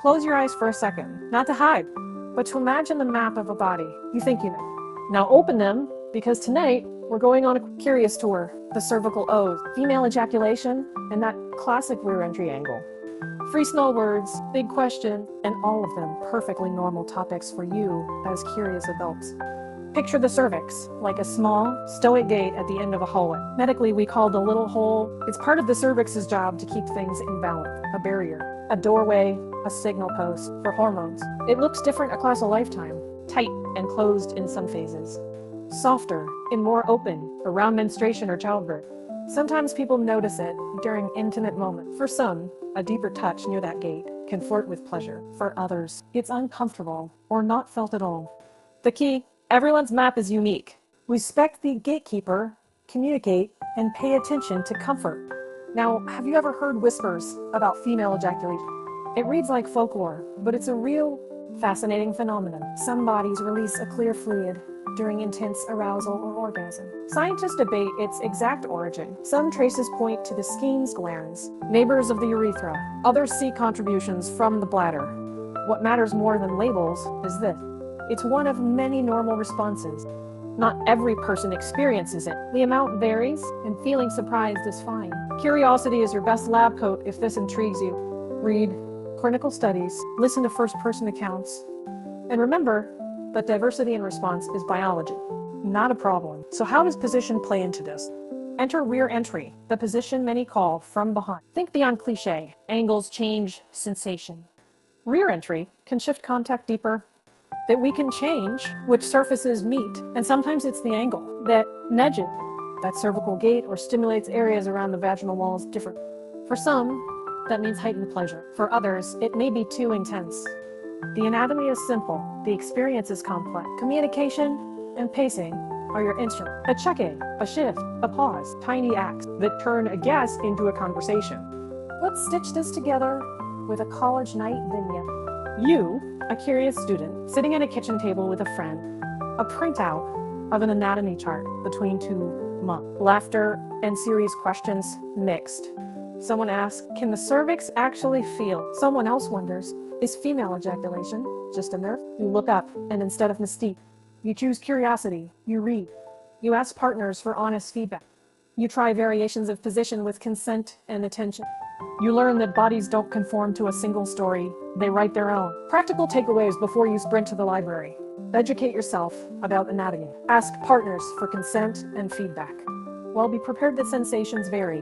Close your eyes for a second, not to hide, but to imagine the map of a body you think you know. Now open them, because tonight we're going on a curious tour. The cervical O's, female ejaculation, and that classic rear entry angle. Free small words, big question, and all of them perfectly normal topics for you as curious adults. Picture the cervix, like a small, stoic gate at the end of a hallway. Medically, we call the little hole. It's part of the cervix's job to keep things in balance. A barrier, a doorway, a signal post for hormones. It looks different across a lifetime, tight and closed in some phases. Softer and more open around menstruation or childbirth. Sometimes people notice it during intimate moments. For some, a deeper touch near that gate can flirt with pleasure. For others, it's uncomfortable or not felt at all. The key: everyone's map is unique. Respect the gatekeeper, communicate, and pay attention to comfort. Now, have you ever heard whispers about female ejaculation? It reads like folklore, but it's a real, fascinating phenomenon. Some bodies release a clear fluid during intense arousal or orgasm. Scientists debate its exact origin. Some traces point to the Skene's glands, neighbors of the urethra. Others see contributions from the bladder. What matters more than labels is this: it's one of many normal responses. Not every person experiences it. The amount varies, and feeling surprised is fine. Curiosity is your best lab coat if this intrigues you. Read clinical studies, listen to first-person accounts, and remember that diversity in response is biology, not a problem. So how does position play into this? Enter rear entry, the position many call from behind. Think beyond cliche. Angles change sensation. Rear entry can shift contact deeper, that we can change which surfaces meet, and sometimes it's the angle that nudges that cervical gate or stimulates areas around the vaginal walls different. For some, that means heightened pleasure. For others, it may be too intense. The anatomy is simple, the experience is complex. Communication and pacing are your instrument. A check-in, a shift, a pause, tiny acts that turn a guess into a conversation. Let's stitch this together with a college night vignette. You, a curious student, sitting at a kitchen table with a friend, a printout of an anatomy chart between two months. Laughter and serious questions mixed. Someone asks, can the cervix actually feel? Someone else wonders, is female ejaculation just a nerve? You look up, and instead of mystique, you choose curiosity. You read. You ask partners for honest feedback. You try variations of position with consent and attention. You learn that bodies don't conform to a single story. They write their own. Practical takeaways before you sprint to the library. Educate yourself about anatomy. Ask partners for consent and feedback. Well, be prepared that sensations vary.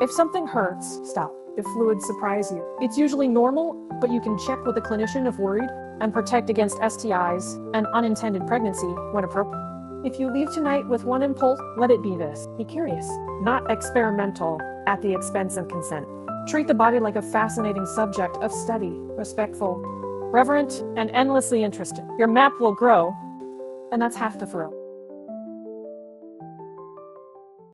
If something hurts, stop. If fluids surprise you, it's usually normal, but you can check with a clinician if worried, and protect against STIs and unintended pregnancy when appropriate. If you leave tonight with one impulse, let it be this: be curious, not experimental at the expense of consent. Treat the body like a fascinating subject of study, respectful, reverent, and endlessly interested. Your map will grow, and that's half the thrill.